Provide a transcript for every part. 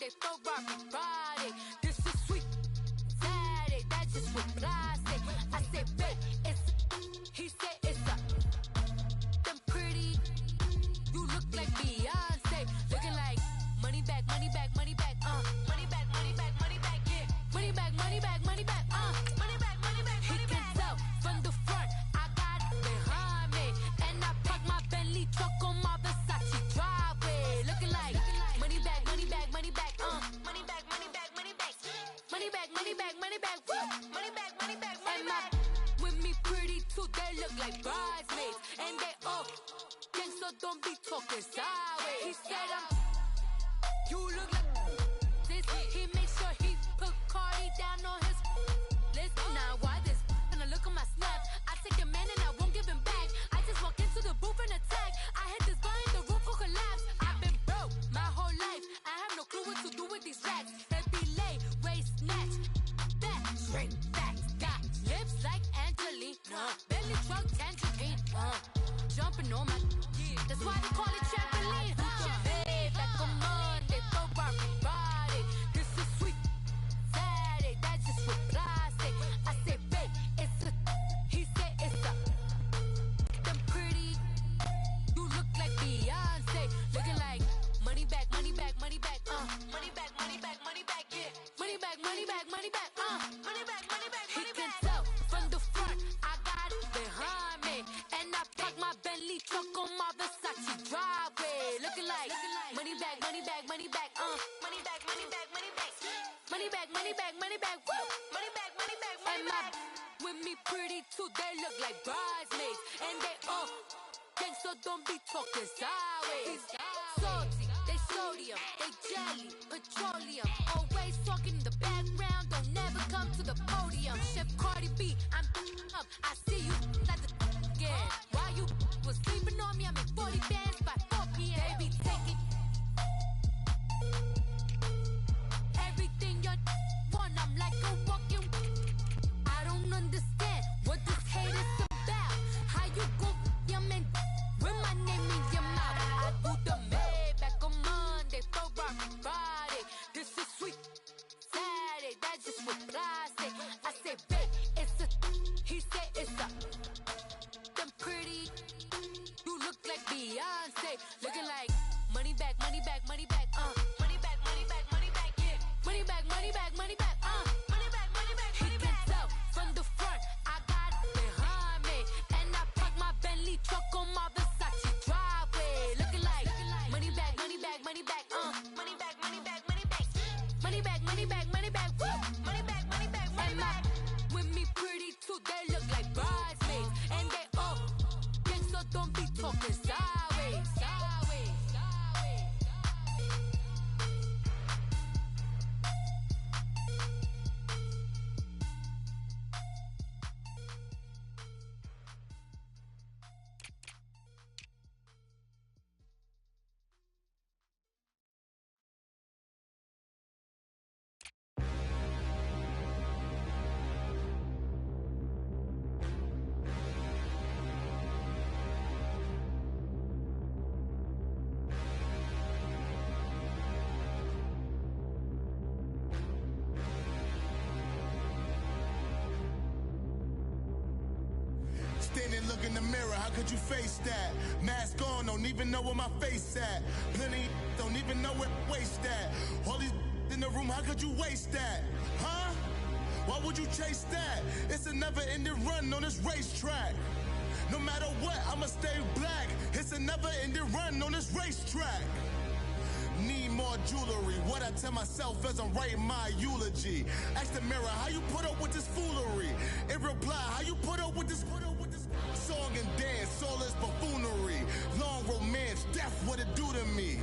Monday, Ferrari Friday. This is sweet Saturday. That's just what I say. I say, babe, it's. He said it's a. Them pretty. You look like Beyonce. Looking like money back, money back, money back. Money back, money back, money back. Yeah. Money back, money back, money back. Money back, money back, money back. He can tell from the front. I got it behind me, and I park my Bentley truck on my Versace driveway. Looking like money back, money back, money back. Money back, money back, money back. Money back, money back, money back. Money back, money back, money back. With me pretty too, they look like bridesmaids, and they all gang, so don't be talking sideways. He said you look like this. He makes sure he put Cardi down on his list. Now why this? And I look at my snap. I take a man and I won't give him back. I just walk into the booth and attack. I hit this button, the roof will collapse. I've been broke my whole life. I have no clue what to do with these racks. That be lay, waist snatch, back, straight back. Got lips like Angelina, belly truck tangerine. Jumping on my, that's why they call it trampoline. Hey, back on Monday, Ferrari Friday. This is sweet Saturday. That's just what I say. I say, babe, it's a. He said it's a. Them pretty. You look like Beyonce. Looking like money back, money back, money back. Money back, money back, money back. Yeah. Money back, money back, money back. Money back, money back, money back. He can tell from the front. I got it behind me, and I park my Bentley truck on my Versace driveway. Looking like money back, money back, money back. Money back, money back, money back. Money back, money back, money back. Money back, money back, money back. With me pretty too, they look like bridesmaids, and they all gang, so don't be talking sideways. Salty, they sodium, they jelly, petroleum. Always talking in the background, don't never come to the podium. Chef Cardi B, I'm up. I see you at the again. While you was sleeping on me, I make 40 bands by 4 p.m. Baby, take it. Everything you want, I'm like a walking. I don't understand what this hate is about. How you go, your man, with my name in your mouth. I do the Maybach on Monday, Ferrari Friday. This is sweet Saturday, that's just what I say. I say, babe, it's a. He said it's a. Them pretty. You look like Beyonce. Looking like money back, money back, money back. Money back, money back, money back. Yeah. Money back, money back, money back. Money back, money back, money back. He can tell from the front. I got it behind me, and I park my Bentley truck on my Versace driveway. Looking like money back, money back, money back. Money back, money back, money back. Money back, money back, money back. Money back, money back, money back. With me pretty too, they look like bridesmaids, and they all gang, so don't be talking sideways. Standing, look in the mirror, how could you face that? Mask on, don't even know where my face at. Plenty, don't even know where waist at. All these in the room, how could you waste that? Huh? Why would you chase that? It's a never-ending run on this racetrack. No matter what, I'ma stay black. It's a never-ending run on this racetrack. Need more jewelry, what I tell myself as I'm writing my eulogy. Ask the mirror, how you put up with this foolery? In reply, how you put up with this song and dance, all this buffoonery. Long romance, death, what it do to me?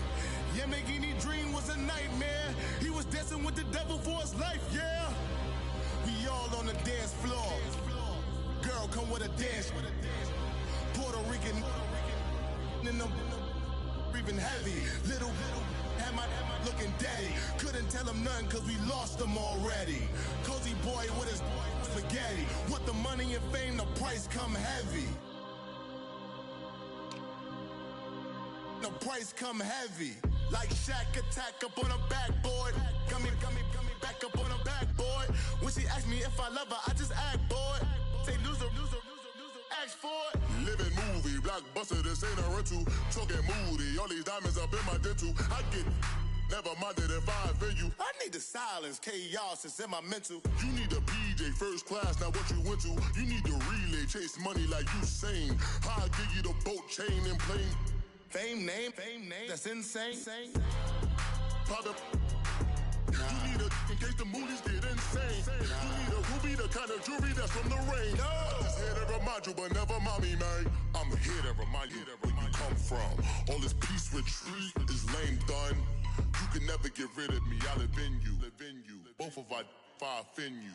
Yamagini dream was a nightmare. He was dancing with the devil for his life, yeah. We all on the dance floor. Girl, come with a dance. Puerto Rican in the breathing heavy. Little had my looking daddy. Couldn't tell him nothing cause we lost him already. Cozy boy with his spaghetti. With the money and fame, the price come heavy. The price come heavy. Like Shaq attack up on a backboard. Gummy, back up on a backboard. When she asked me if I love her, I just act bored. Say loser, ask for it. Living movie, blockbuster, this ain't a rental. Talking moody, all these diamonds up in my dental. I get never minded if I offend you. I need the silence, chaos, it's in my mental. You need a PJ, first class, not what you went to. You need the relay, chase money like you sane. I'll give you the boat, chain, and plane. Fame name, that's insane. Pop up. You need a, in case the movies get insane. You need a ruby, the kind of jewelry that's from the rain. I'm just here to remind you, but never mommy, man. I'm here to remind you where you come from. All this peace retreat is lame done. You can never get rid of me, I live in you. Both of our fire offend you.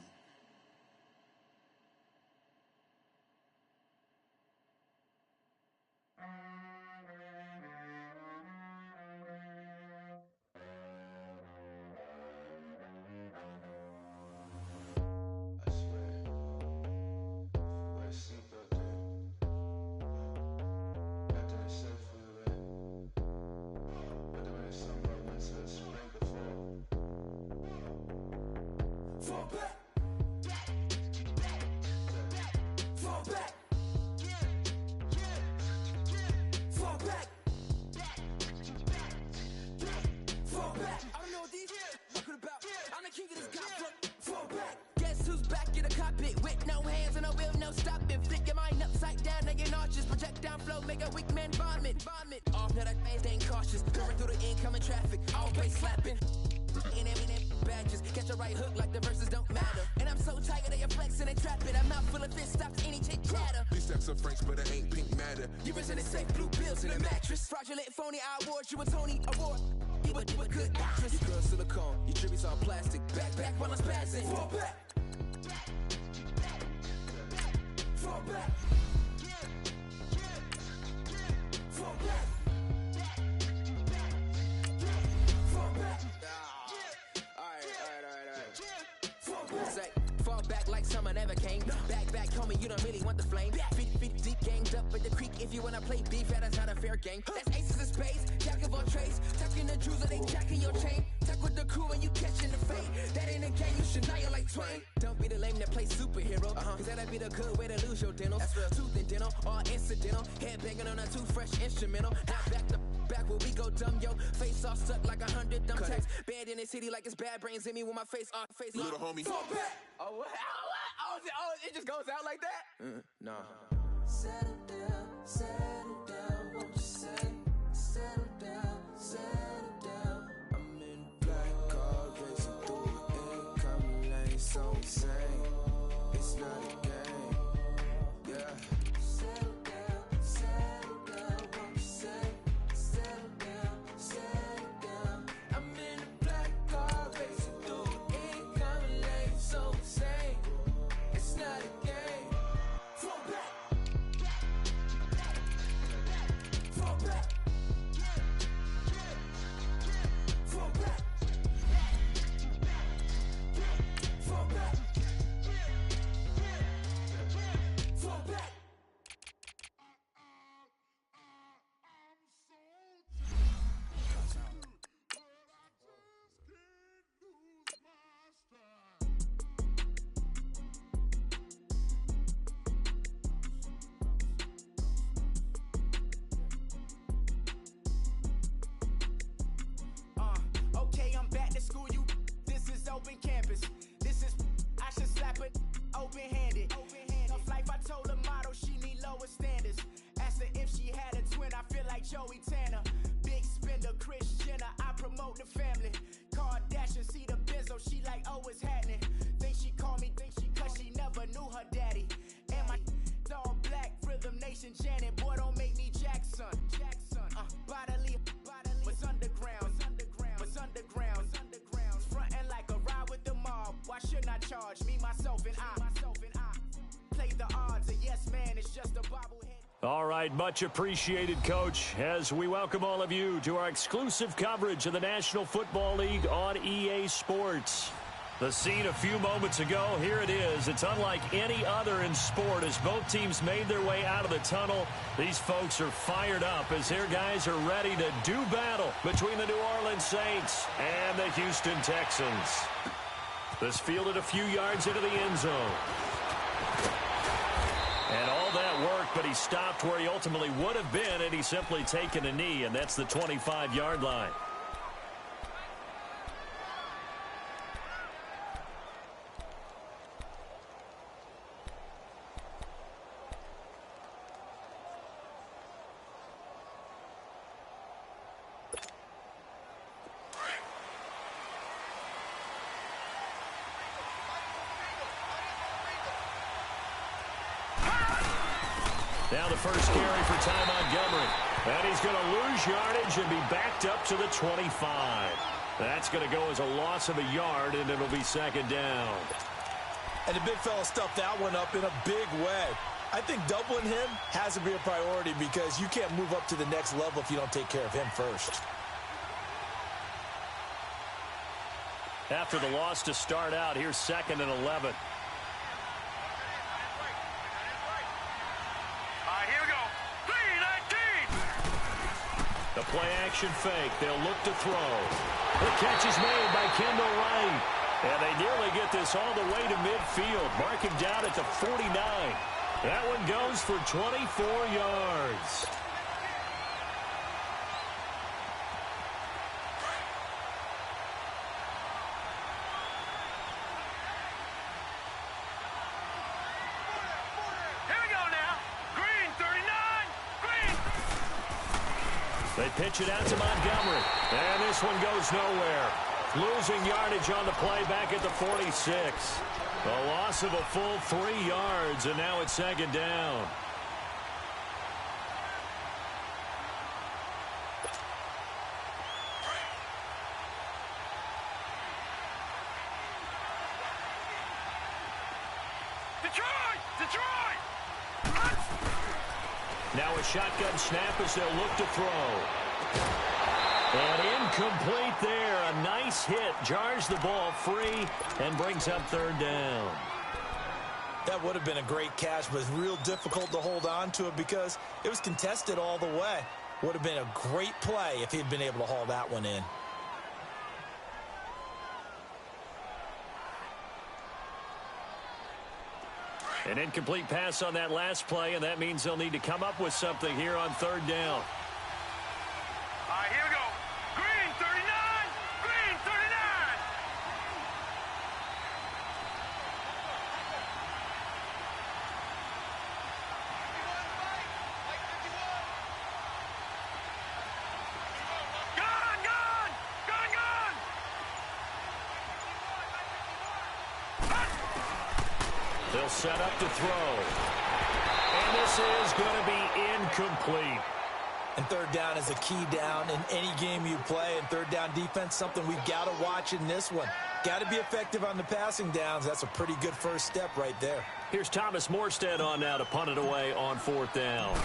Fraudulent, phony, I award you a Tony Award. You a good actress. You girl silicone, your tributes all plastic. Back while I'm spazzing. Fall back. Fall back. Fall back. Fall back. Alright. Fall back. Say, fall back like summer never came. Back, homie, you don't really want the flame. Feet deep, ganged up at the creek. If you wanna play beef, that's not a fair game. That's aces of spades, jack of all trades. Tucking the jewels, they jacking your chain. Tuck with the crew and you catching the fade. That ain't a game, you should know you like Twain. Don't be the lame that play superhero. Cause that'd be the good way to lose your dentals. Tooth and dental, all incidental. Head banging on a too fresh instrumental. Now back to back where we go dumb, yo. Face all stuck like 100 dumb tacks. Bad in the city like it's bad brains in me with my face off. Little homie. Fall back. Oh, it just goes out like that? Nah. Settle down, won't you say? Settle down. I'm in black car, racing through the incoming lane, so insane. It's not a game, yeah. Settle down, won't you say? Settle down. I'm in a black car, racing through the incoming lane, so insane. It's not a game. Fall back. Open campus. This is I should slap it open-handed. Of life, I told her motto she need lower standards. Asked her if she had a twin, I feel like Joey Tanner. Big spender, Kris Jenner, I promote the family. Kardashian, see the Benzo, she like, oh, it's happening. Think she called me, cause she never knew her daddy. And my all black, Rhythm Nation Janet, boy, don't make me Jackson. Bodily, what's underground? Frontin' like a ride with the mob. Why shouldn't I charge me, myself, and I? Play the odds, a yes man, it's just a bobblehead. All right, much appreciated, Coach, as we welcome all of you to our exclusive coverage of the National Football League on EA Sports. The scene a few moments ago, here it is. It's unlike any other in sport as both teams made their way out of the tunnel. These folks are fired up as their guys are ready to do battle between the New Orleans Saints and the Houston Texans. This fielded a few yards into the end zone. And all that work, but he stopped where he ultimately would have been had he simply taken a knee, and that's the 25-yard line. Now the first carry for Ty Montgomery. And he's going to lose yardage and be backed up to the 25. That's going to go as a loss of a yard, and it'll be second down. And the big fella stuffed that one up in a big way. I think doubling him has to be a priority because you can't move up to the next level if you don't take care of him first. After the loss to start out, here's 2nd and 11. The play-action fake. They'll look to throw. The catch is made by Kendall Wright. And they nearly get this all the way to midfield. Mark him down at the 49. That one goes for 24 yards. They pitch it out to Montgomery. And this one goes nowhere. Losing yardage on the play back at the 46. A loss of a full 3 yards, and now it's second down. Now a shotgun snap as they'll look to throw. And incomplete there. A nice hit. Jars the ball free and brings up third down. That would have been a great catch, but it's real difficult to hold on to it because it was contested all the way. Would have been a great play if he'd been able to haul that one in. An incomplete pass on that last play, and that means they'll need to come up with something here on third down. All right, here we go. Green 39. Green 39. Gone, gone. Gone, gone. They'll set up to throw. And this is going to be incomplete. And third down is a key down in any game you play. And third down defense, something we've got to watch in this one. Got to be effective on the passing downs. That's a pretty good first step right there. Here's Thomas Morstead on now to punt it away on fourth down.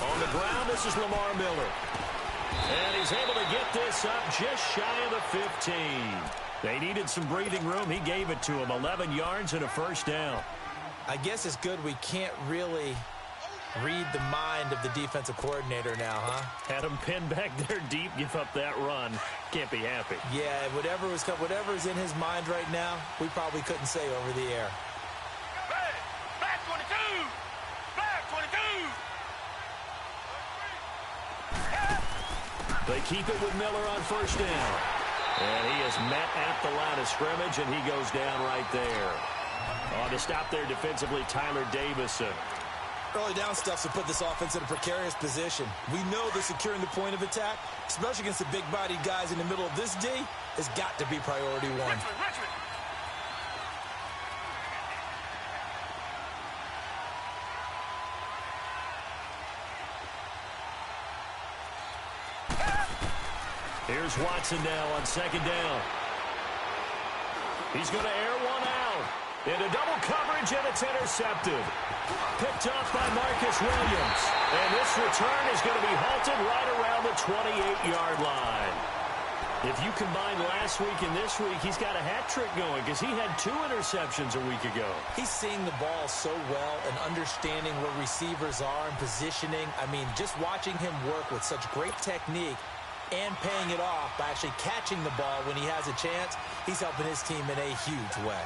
On the ground, this is Lamar Miller. And he's able to get this up just shy of the 15. They needed some breathing room. He gave it to him. 11 yards and a first down. I guess it's good we can't really read the mind of the defensive coordinator now, huh? Had him pinned back there deep, give up that run. Can't be happy. Yeah, whatever's in his mind right now, we probably couldn't say over the air. Back 22! Back 22! They keep it with Miller on first down. And he is met at the line of scrimmage, and he goes down right there. On to stop there defensively, Tyler Davison. Early down stuff to put this offense in a precarious position. We know that securing the point of attack, especially against the big-bodied guys in the middle of this D, has got to be priority one. Richmond. Here's Watson now on second down. He's going to air one out. Into double coverage, and it's intercepted. Picked off by Marcus Williams. And this return is going to be halted right around the 28-yard line. If you combine last week and this week, he's got a hat trick going because he had 2 interceptions a week ago. He's seeing the ball so well and understanding where receivers are and positioning. I mean, just watching him work with such great technique and paying it off by actually catching the ball when he has a chance, he's helping his team in a huge way.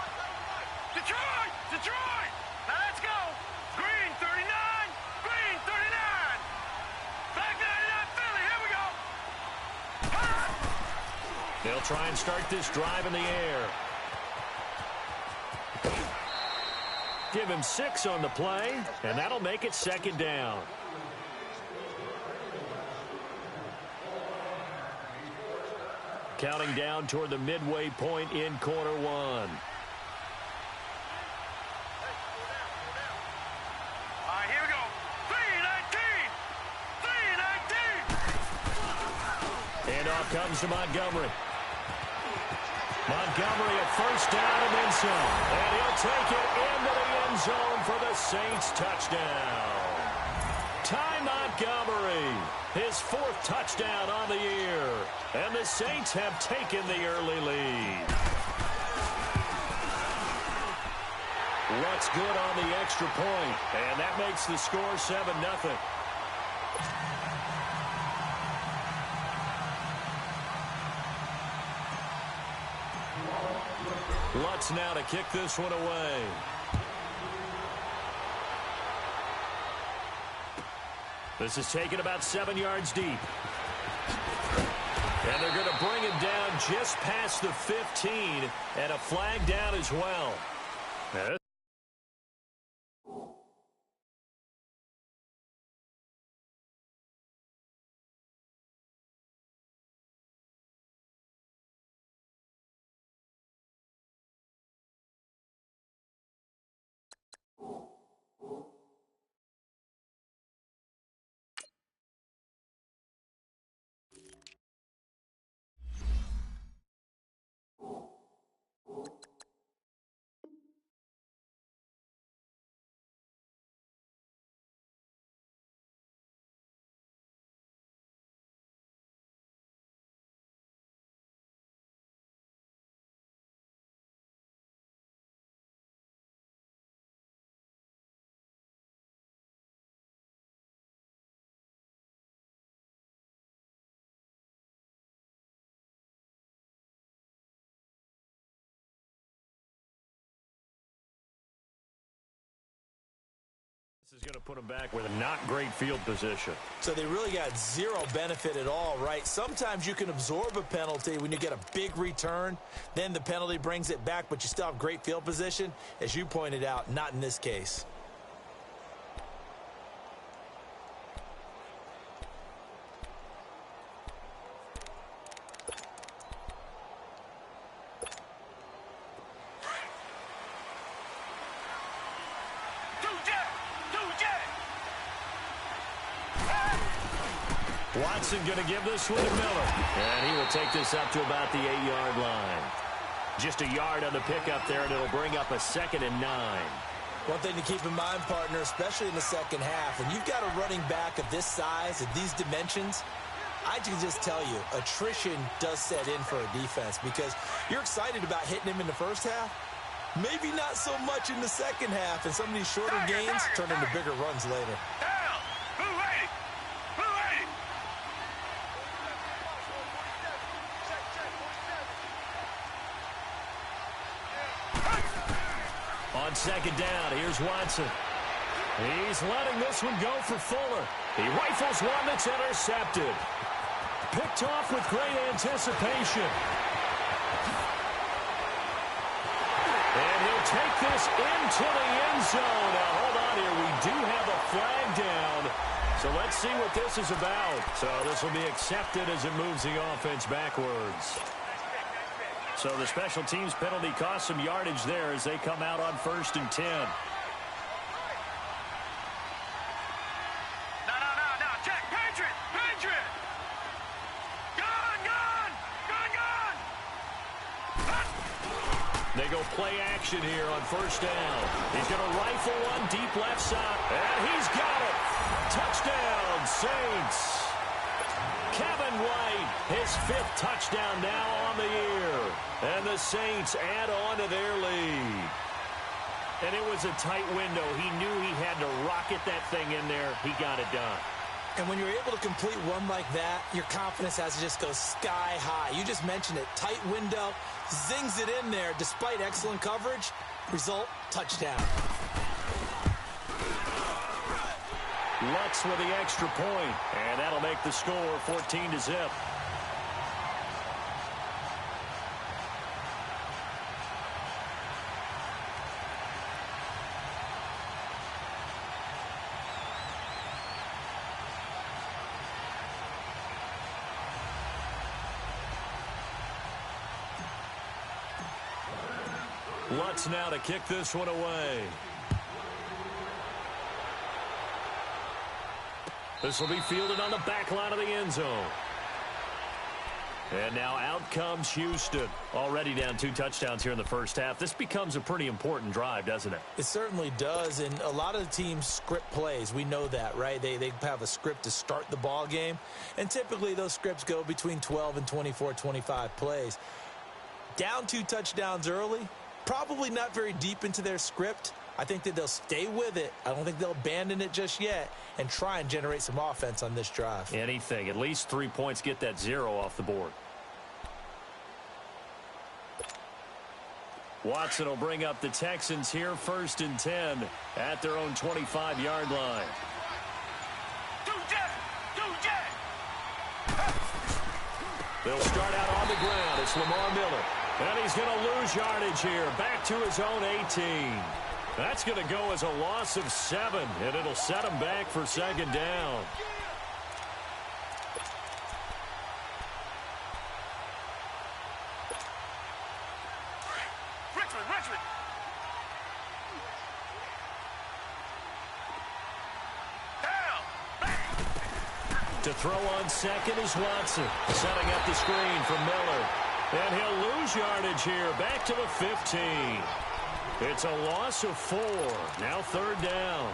Detroit! Detroit! Now let's go! Green 39! Green 39! Back 99 Philly, here we go! They'll try and start this drive in the air. Give him 6 on the play, and that'll make it second down. Counting down toward the midway point in quarter one. Here we go. 3-19! 3-19! And off comes to Montgomery. Montgomery at first down and then some. And he'll take it into the end zone for the Saints touchdown. Ty Montgomery, his 4th touchdown on the year. And the Saints have taken the early lead. What's good on the extra point, and that makes the score 7-0. Lutz now to kick this one away. This is taken about 7 yards deep. And they're going to bring him down just past the 15, and a flag down as well. This is going to put them back with a not great field position. So they really got zero benefit at all, right? Sometimes you can absorb a penalty when you get a big return. Then the penalty brings it back, but you still have great field position. As you pointed out, not in this case. Watson going to give this one to Miller. And he will take this up to about the 8-yard line. Just a yard on the pickup there, and it'll bring up a 2nd and 9. One thing to keep in mind, partner, especially in the second half, when you've got a running back of this size, of these dimensions, I can just tell you, attrition does set in for a defense because you're excited about hitting him in the first half. Maybe not so much in the second half, and some of these shorter gains turn into bigger runs later. On second down, here's Watson. He's letting this one go for Fuller. He rifles one that's intercepted. Picked off with great anticipation. And he'll take this into the end zone. Now, hold on here. We do have a flag down. So let's see what this is about. So this will be accepted as it moves the offense backwards. So the special teams penalty cost some yardage there as they come out on 1st and 10. They go play action here on 1st down. He's going to rifle one deep left side. And he's got it. Touchdown, Saints. Kevin White, his 5th touchdown now on the year. And the Saints add on to their lead. And it was a tight window. He knew he had to rocket that thing in there. He got it done. And when you're able to complete one like that, your confidence has to just go sky high. You just mentioned it. Tight window, zings it in there despite excellent coverage. Result, touchdown. Lutz with the extra point, and that'll make the score 14-0. Lutz now to kick this one away. This will be fielded on the back line of the end zone. And now out comes Houston. Already down 2 touchdowns here in the first half. This becomes a pretty important drive, doesn't it? It certainly does, and a lot of the teams script plays. We know that, right? They have a script to start the ball game, and typically those scripts go between 12 and 24, 25 plays. Down 2 touchdowns early, probably not very deep into their script. I think that they'll stay with it. I don't think they'll abandon it just yet and try and generate some offense on this drive. Anything. At least 3 points, get that 0 off the board. Watson will bring up the Texans here 1st and 10 at their own 25-yard line. They'll start out on the ground. It's Lamar Miller. And he's going to lose yardage here. Back to his own 18. That's going to go as a loss of 7, and it'll set him back for 2nd down. Richmond. To throw on 2nd is Watson. Setting up the screen for Miller. And he'll lose yardage here. Back to the 15. It's a loss of 4. Now 3rd down.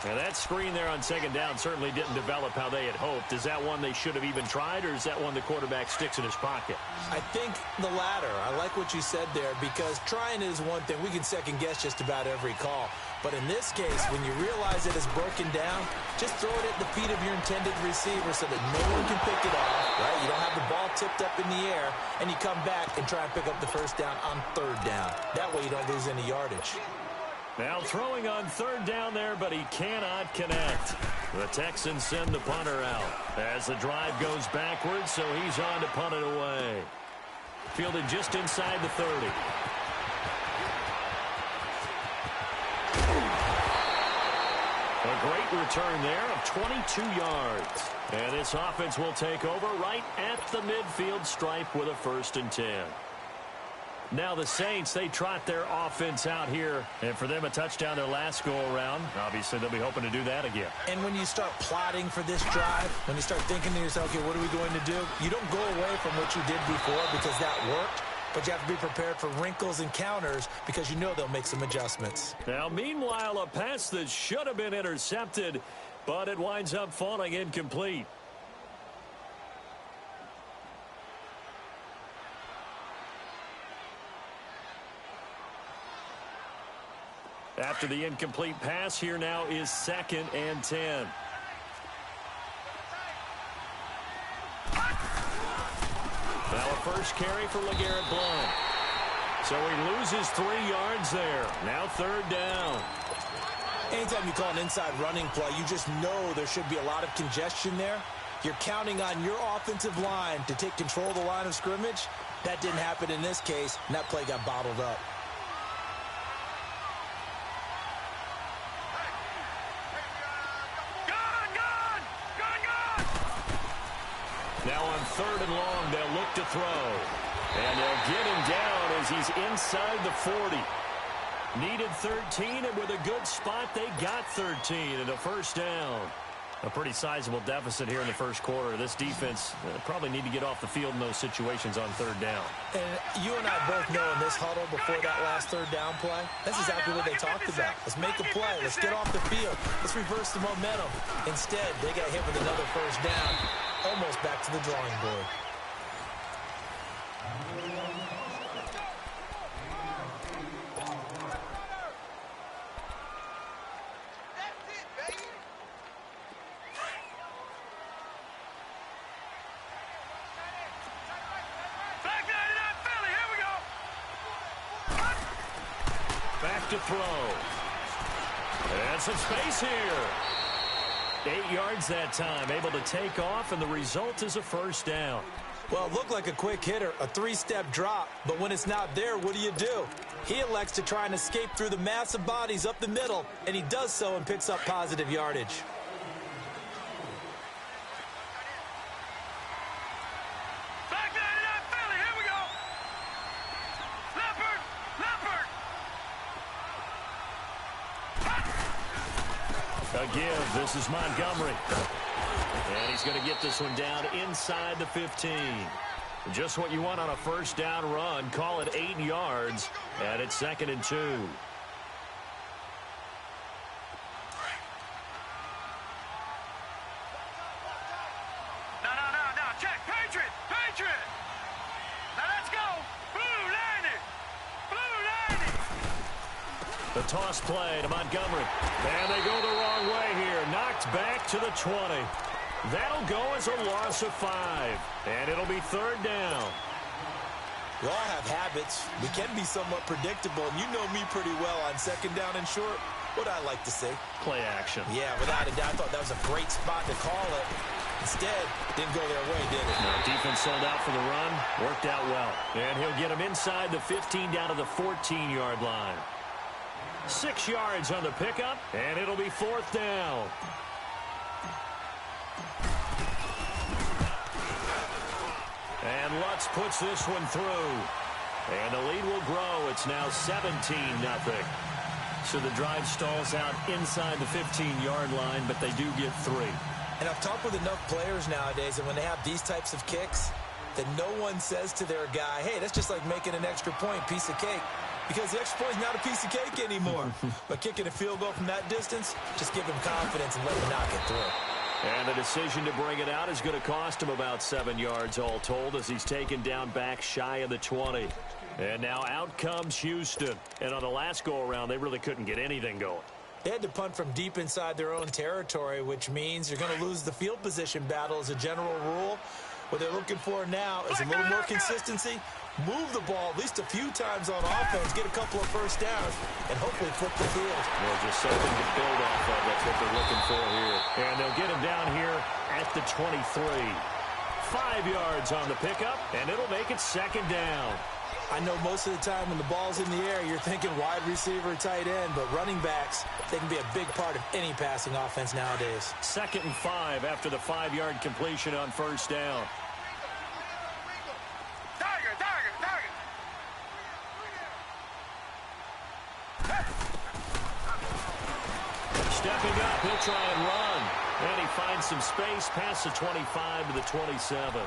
And that screen there on 2nd down certainly didn't develop how they had hoped. Is that one they should have even tried, or is that one the quarterback sticks in his pocket? I think the latter. I like what you said there, because trying is one thing. We can second-guess just about every call. But in this case, when you realize it is broken down, just throw it at the feet of your intended receiver so that no one can pick it off, right? You don't have the ball tipped up in the air, and you come back and try and pick up the 1st down on 3rd down. That way you don't lose any yardage. Now throwing on 3rd down there, but he cannot connect. The Texans send the punter out as the drive goes backwards, so he's on to punt it away. Fielded just inside the 30. A great return there of 22 yards. And this offense will take over right at the midfield stripe with a 1st and 10. Now the Saints, they trot their offense out here. And for them, a touchdown their last go-around. Obviously, they'll be hoping to do that again. And when you start plotting for this drive, when you start thinking to yourself, okay, what are we going to do? You don't go away from what you did before because that worked. but you have to be prepared for wrinkles and counters because you know they'll make some adjustments. Now, meanwhile, a pass that should have been intercepted, but it winds up falling incomplete. After the incomplete pass, here now is 2nd and 10. Now a first carry for LeGarrette Blount. So he loses 3 yards there. Now 3rd down. Anytime you call an inside running play, you just know there should be a lot of congestion there. You're counting on your offensive line to take control of the line of scrimmage. That didn't happen in this case, and that play got bottled up. Now on 3rd and long, they'll look to throw. And they'll get him down as he's inside the 40. Needed 13, and with a good spot, they got 13 and a first down. A pretty sizable deficit here in the first quarter. This defense probably need to get off the field in those situations on 3rd down. And you and I both know in this huddle before that last 3rd down play, that's exactly what they talked about. Let's make a play. Let's get off the field. Let's reverse the momentum. Instead, they got hit with another first down. Almost back to the drawing board. Back to throw. And some space here. 8 yards that time, able to take off, and the result is a first down. Well, it looked like a quick hitter, a 3-step drop, but when it's not there, what do? He elects to try and escape through the massive bodies up the middle, and he does so and picks up positive yardage. A give. This is Montgomery. And he's going to get this one down inside the 15. Just what you want on a first down run. Call it 8 yards. And it's 2nd and 2. No. Check. Patriot. Now let's go. Blue landing. The toss play to Montgomery. And they go the wrong way here. Knocked back to the 20. That'll go as a loss of 5. And it'll be 3rd down. We all have habits. We can be somewhat predictable, and you know me pretty well on 2nd down and short. What I like to say. Play action. Yeah, without a doubt. I thought that was a great spot to call it. Instead, didn't go their way, did it? No, defense sold out for the run. Worked out well. And he'll get him inside the 15 down to the 14-yard line. 6 yards on the pickup, and it'll be 4th down. And Lutz puts this one through. And the lead will grow. It's now 17-0. So the drive stalls out inside the 15-yard line, but they do get 3. And I've talked with enough players nowadays, and when they have these types of kicks, that no one says to their guy, hey, that's just like making an extra point, piece of cake. Because the extra point is not a piece of cake anymore. But kicking a field goal from that distance, just give him confidence and let him knock it through. And the decision to bring it out is going to cost him about 7 yards all told as he's taken down back shy of the 20. And now out comes Houston. And on the last go-around, they really couldn't get anything going. They had to punt from deep inside their own territory, which means you're going to lose the field position battle as a general rule. What they're looking for now is a little more consistency, move the ball at least a few times on offense, get a couple of first downs, and hopefully flip the field. Well, just something to build off of. That's what they're looking for here. And they'll get him down here at the 23. 5 yards on the pickup, and it'll make it 2nd down. I know most of the time when the ball's in the air, you're thinking wide receiver, tight end, but running backs, they can be a big part of any passing offense nowadays. 2nd and 5 after the 5-yard completion on first down. Stepping up, he'll try and run. And he finds some space past the 25 to the 27.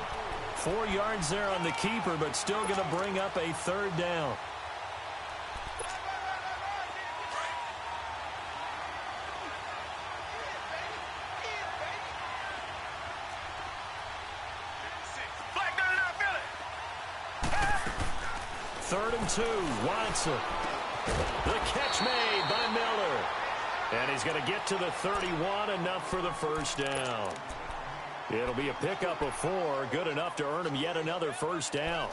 4 yards there on the keeper, but still going to bring up a third down. Third and 2, Watson. The catch made by Miller. And he's going to get to the 31, enough for the first down. It'll be a pickup of 4, good enough to earn him yet another first down.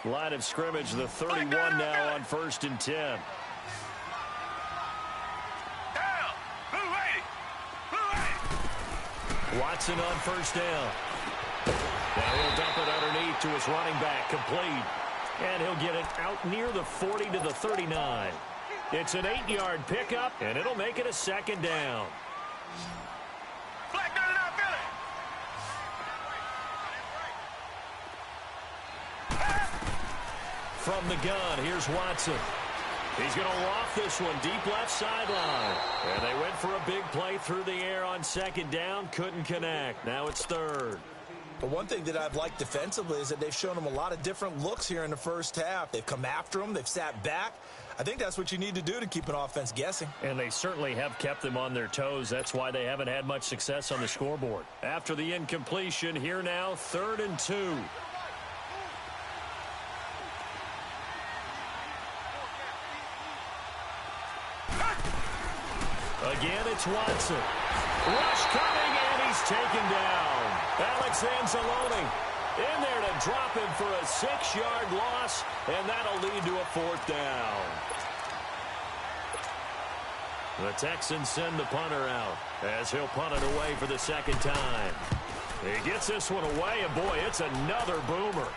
Line of scrimmage, the 31 now on 1st and 10. Watson on first down. And he'll dump it underneath to his running back, complete. And he'll get it out near the 40 to the 39. It's an 8-yard pickup, and it'll make it a second down. From the gun, here's Watson. He's going to loft this one deep left sideline. And they went for a big play through the air on second down. Couldn't connect. Now it's third. But one thing that I've liked defensively is that they've shown him a lot of different looks here in the first half. They've come after him. They've sat back. I think that's what you need to do to keep an offense guessing. And they certainly have kept them on their toes. That's why they haven't had much success on the scoreboard. After the incompletion, here now, 3rd and 2. Again, it's Watson. Rush coming, and he's taken down. Alex Anzalone in there to drop him for a 6-yard loss, and that'll lead to a 4th down. The Texans send the punter out as he'll punt it away for the second time. He gets this one away, and boy, it's another boomer.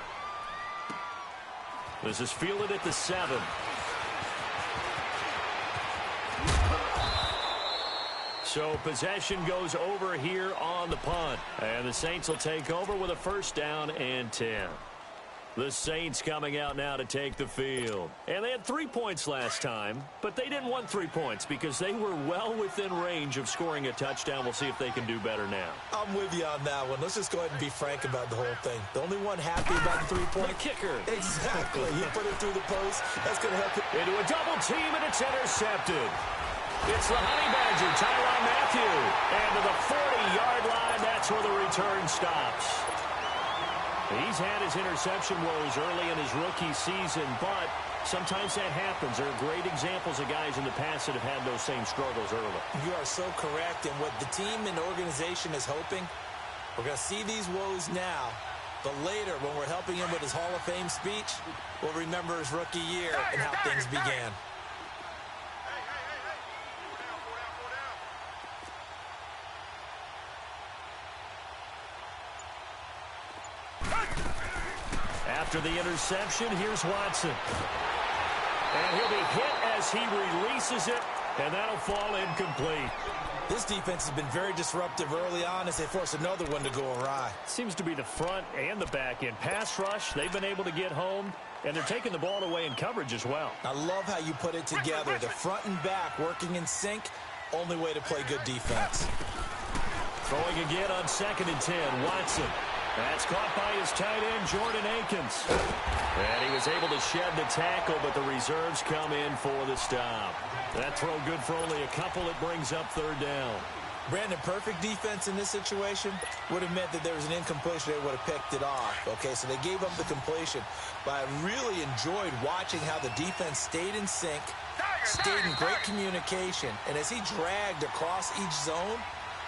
This is fielded at the 7. So possession goes over here on the punt. And the Saints will take over with a 1st down and 10. The Saints coming out now to take the field. And they had 3 points last time, but they didn't want 3 points because they were well within range of scoring a touchdown. We'll see if they can do better now. I'm with you on that one. Let's just go ahead and be frank about the whole thing. The only one happy about the 3-point. The kicker. Exactly. He put it through the post. That's going to help him. Into a double team, and it's intercepted. It's the Honey Badger, Tyrann Mathieu. And to the 40-yard line, that's where the return stops. He's had his interception woes early in his rookie season, but sometimes that happens. There are great examples of guys in the past that have had those same struggles early. You are so correct. And what the team and organization is hoping, we're going to see these woes now. But later, when we're helping him with his Hall of Fame speech, we'll remember his rookie year and how things began. After the interception, here's Watson. And he'll be hit as he releases it, and that'll fall incomplete. This defense has been very disruptive early on as they force another one to go awry. Seems to be the front and the back end. Pass rush, they've been able to get home, and they're taking the ball away in coverage as well. I love how you put it together. The front and back working in sync, only way to play good defense. Throwing again on 2nd and 10, Watson. That's caught by his tight end, Jordan Akins. And he was able to shed the tackle, but the reserves come in for the stop. That throw good for only a couple. It brings up 3rd down. Brandon, perfect defense in this situation would have meant that there was an incompletion. They would have picked it off. Okay, so they gave up the completion. But I really enjoyed watching how the defense stayed in sync, stayed in great communication. And as he dragged across each zone,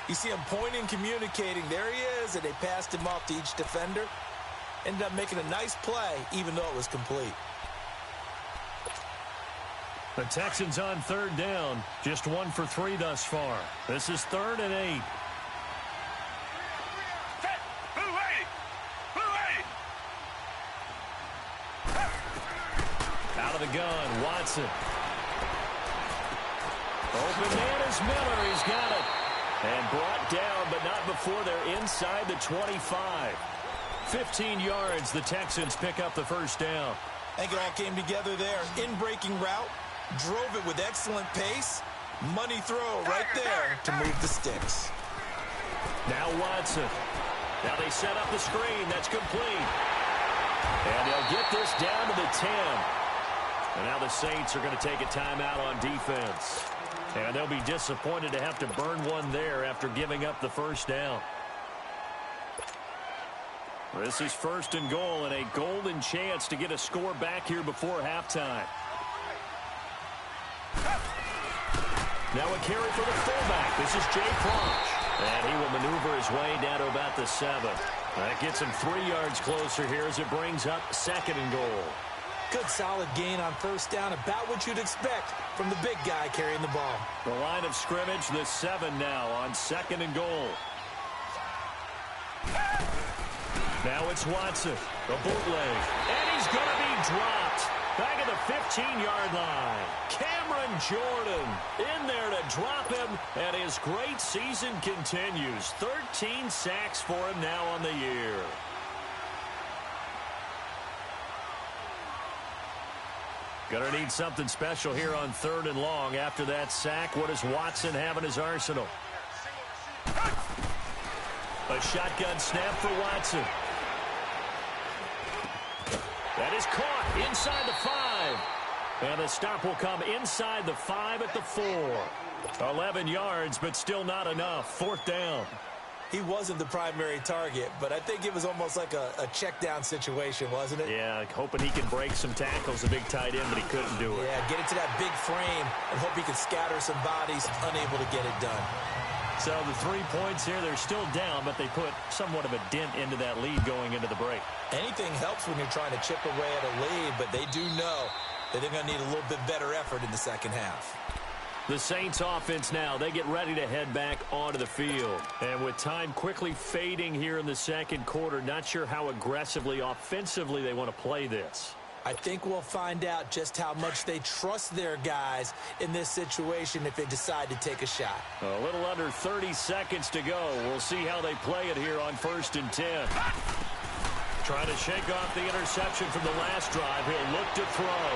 you see him pointing, communicating. There he is, and they passed him off to each defender. Ended up making a nice play, even though it was complete. The Texans on 3rd down. Just 1 for 3 thus far. This is 3rd and 8. Out of the gun, Watson. Open man is Miller. He's got it. And brought down, but not before they're inside the 25. 15 yards, the Texans pick up the 1st down. I think it all came together there. In-breaking route, drove it with excellent pace. Money throw right there to move the sticks. Now Watson. Now they set up the screen. That's complete. And they'll get this down to the 10. And now the Saints are going to take a timeout on defense. And they'll be disappointed to have to burn one there after giving up the first down. This is 1st and goal and a golden chance to get a score back here before halftime. Now a carry for the fullback. This is Jay Crouch. And he will maneuver his way down to about the 7. That gets him 3 yards closer here as it brings up 2nd and goal. Good solid gain on first down, about what you'd expect from the big guy carrying the ball. The line of scrimmage, the 7 now on 2nd and goal. Now it's Watson, the bootleg, and he's going to be dropped back at the 15-yard line. Cameron Jordan in there to drop him, and his great season continues. 13 sacks for him now on the year. Going to need something special here on 3rd and long. After that sack, what does Watson have in his arsenal? A shotgun snap for Watson. That is caught inside the 5. And the stop will come inside the 5 at the 4. 11 yards, but still not enough. 4th down. He wasn't the primary target, but I think it was almost like a check down situation, wasn't it? Yeah, hoping he can break some tackles, a big tight end, but he couldn't do it. Yeah, get into that big frame and hope he can scatter some bodies, unable to get it done. So the 3 points here, they're still down, but they put somewhat of a dent into that lead going into the break. Anything helps when you're trying to chip away at a lead, but they do know that they're going to need a little bit better effort in the second half. The Saints offense now, they get ready to head back onto the field. And with time quickly fading here in the second quarter, not sure how aggressively, offensively they want to play this. I think we'll find out just how much they trust their guys in this situation if they decide to take a shot. A little under 30 seconds to go. We'll see how they play it here on 1st and 10. Trying to shake off the interception from the last drive. He'll look to throw.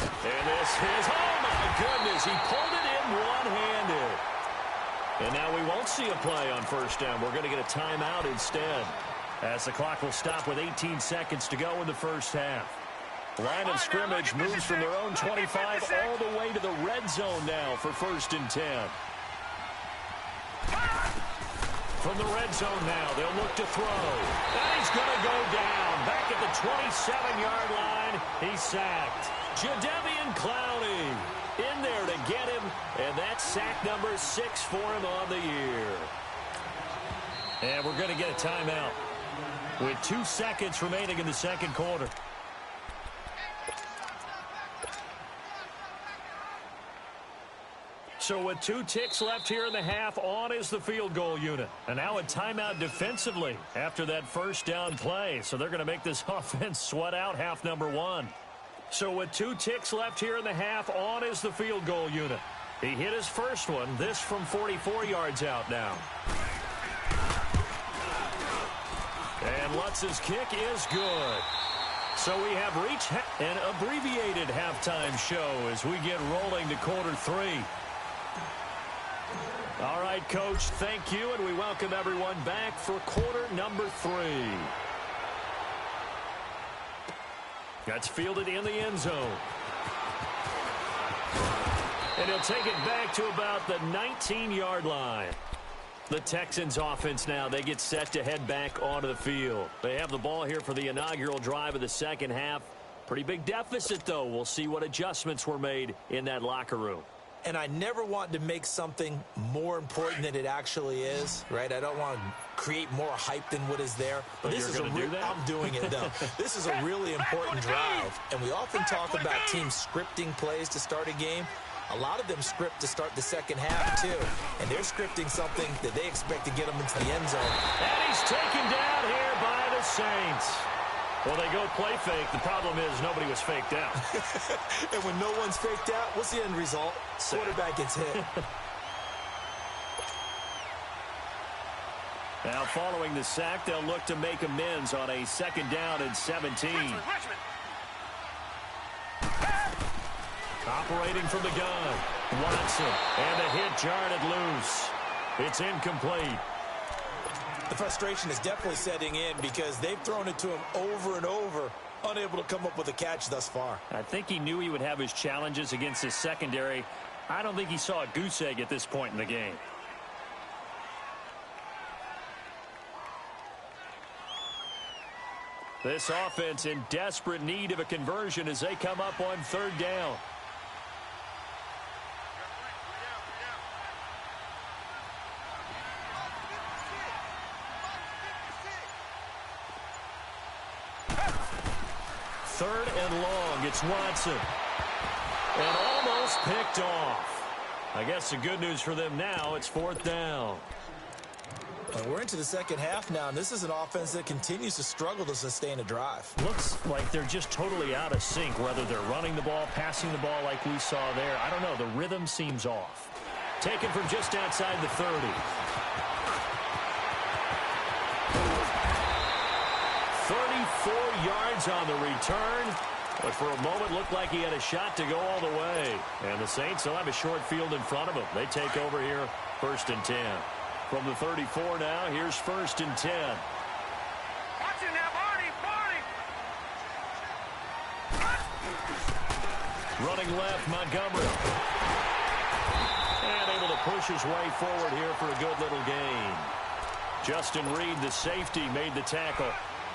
And this is, oh my goodness, he pulled it in one-handed. And now we won't see a play on 1st down. We're going to get a timeout instead, as the clock will stop with 18 seconds to go in the first half. Line of scrimmage moves from their own 25 all the way to the red zone now for 1st and 10. From the red zone now, they'll look to throw. And he's going to go down. Back at the 27-yard line, he's sacked. Jadeveon Clowney in there to get him, and that's sack number 6 for him on the year. And we're going to get a timeout with 2 seconds remaining in the second quarter. So with 2 ticks left here in the half, on is the field goal unit. And now a timeout defensively after that first down play. So they're going to make this offense sweat out half number 1. So with 2 ticks left here in the half, on is the field goal unit. He hit his first one, this from 44 yards out now. And Lutz's kick is good. So we have reached an abbreviated halftime show as we get rolling to quarter 3. All right, Coach, thank you, and we welcome everyone back for quarter number 3. That's fielded in the end zone. And he'll take it back to about the 19-yard line. The Texans offense now, they get set to head back onto the field. They have the ball here for the inaugural drive of the second half. Pretty big deficit, though. We'll see what adjustments were made in that locker room. And I never want to make something more important than it actually is, right? I don't want to create more hype than what is there. But this is I'm doing it, though. This is a really important drive. And we often talk about teams scripting plays to start a game. A lot of them script to start the second half, too. And they're scripting something that they expect to get them into the end zone. And he's taken down here by the Saints. Well, they go play fake. The problem is nobody was faked out. And when no one's faked out, what's the end result? Quarterback gets hit. Now, following the sack, they'll look to make amends on a 2nd down and 17. Operating from the gun, Watson, and the hit jarred it loose. It's incomplete. The frustration is definitely setting in because they've thrown it to him over and over, unable to come up with a catch thus far. I think he knew he would have his challenges against his secondary. I don't think he saw a goose egg at this point in the game. This offense in desperate need of a conversion as they come up on third down. Third and long. It's Watson. And almost picked off. I guess the good news for them now, it's fourth down. And we're into the second half now, and this is an offense that continues to struggle to sustain a drive. Looks like they're just totally out of sync, whether they're running the ball, passing the ball like we saw there. I don't know. The rhythm seems off. Taken from just outside the 30. 34 yards on the return, but for a moment looked like he had a shot to go all the way. And the Saints will have a short field in front of them. They take over here, 1st and 10. From the 34 now, here's 1st and 10. Watch it now, Barney. Running left, Montgomery. And able to push his way forward here for a good little gain. Justin Reed, the safety, made the tackle.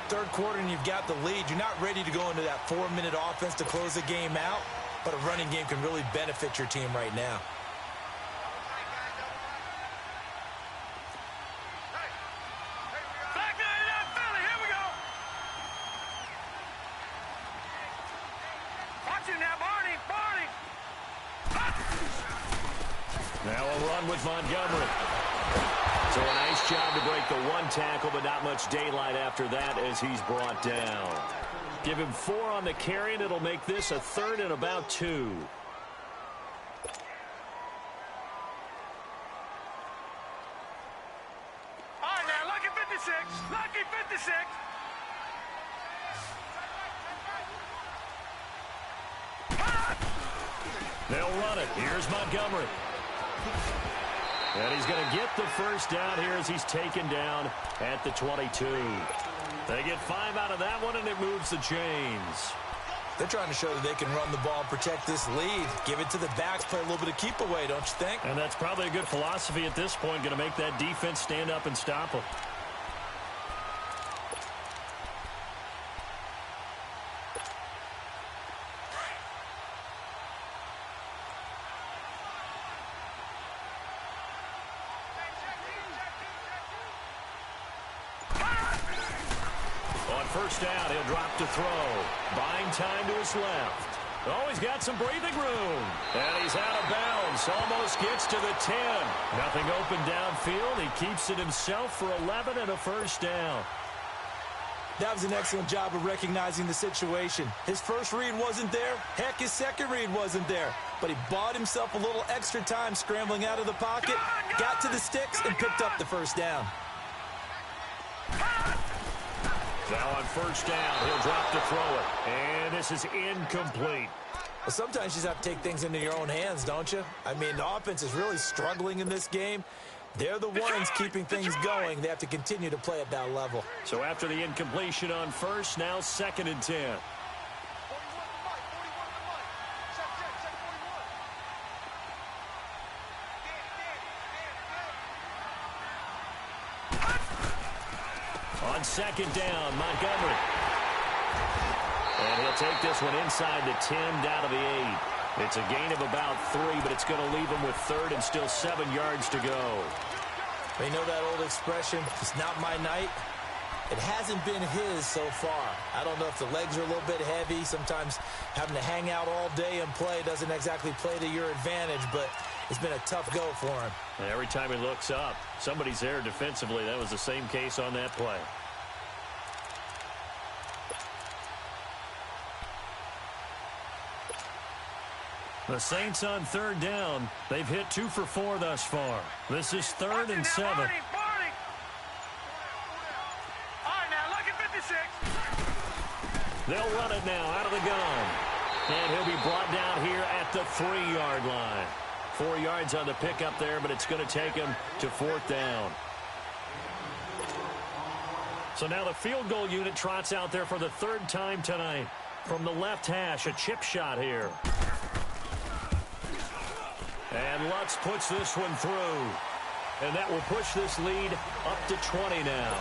Third quarter and you've got the lead. You're not ready to go into that 4-minute offense to close the game out, but a running game can really benefit your team right now. Now a run with Montgomery. So a nice job to break the one tackle, but not much daylight after that as he's brought down. Give him 4 on the carry, and it'll make this a 3rd and about 2. All right, now, lucky 56. Lucky 56. They'll run it. Here's Montgomery. And he's going to get the first down here as he's taken down at the 22. They get 5 out of that one, and it moves the chains. They're trying to show that they can run the ball and protect this lead. Give it to the backs, play a little bit of keep away, don't you think? And that's probably a good philosophy at this point, going to make that defense stand up and stop them. First down, he'll drop to throw. Buying time to his left. Oh, he's got some breathing room. And he's out of bounds. Almost gets to the 10. Nothing open downfield. He keeps it himself for 11 and a first down. That was an excellent job of recognizing the situation. His first read wasn't there. Heck, his second read wasn't there. But he bought himself a little extra time scrambling out of the pocket, got to the sticks, and picked up the first down. Now on first down, he'll drop to throw it. And this is incomplete. Well, sometimes you just have to take things into your own hands, don't you? I mean, the offense is really struggling in this game. They're the ones keeping things going. They have to continue to play at that level. So after the incompletion on first, now 2nd and 10. On 2nd down, Montgomery. And he'll take this one inside the 10, down to the 8. It's a gain of about 3, but it's going to leave him with 3rd and still 7 yards to go. You know that old expression, it's not my night? It hasn't been his so far. I don't know if the legs are a little bit heavy. Sometimes having to hang out all day and play doesn't exactly play to your advantage, but it's been a tough go for him. And every time he looks up, somebody's there defensively. That was the same case on that play. The Saints on 3rd down. They've hit 2 for 4 thus far. This is 3rd and 7. Barney. All right, now, look at 56. They'll run it now out of the gun. And he'll be brought down here at the 3-yard line. 4 yards on the pickup there, but it's going to take him to 4th down. So now the field goal unit trots out there for the 3rd time tonight. From the left hash, a chip shot here. And Lutz puts this one through. And that will push this lead up to 20 now.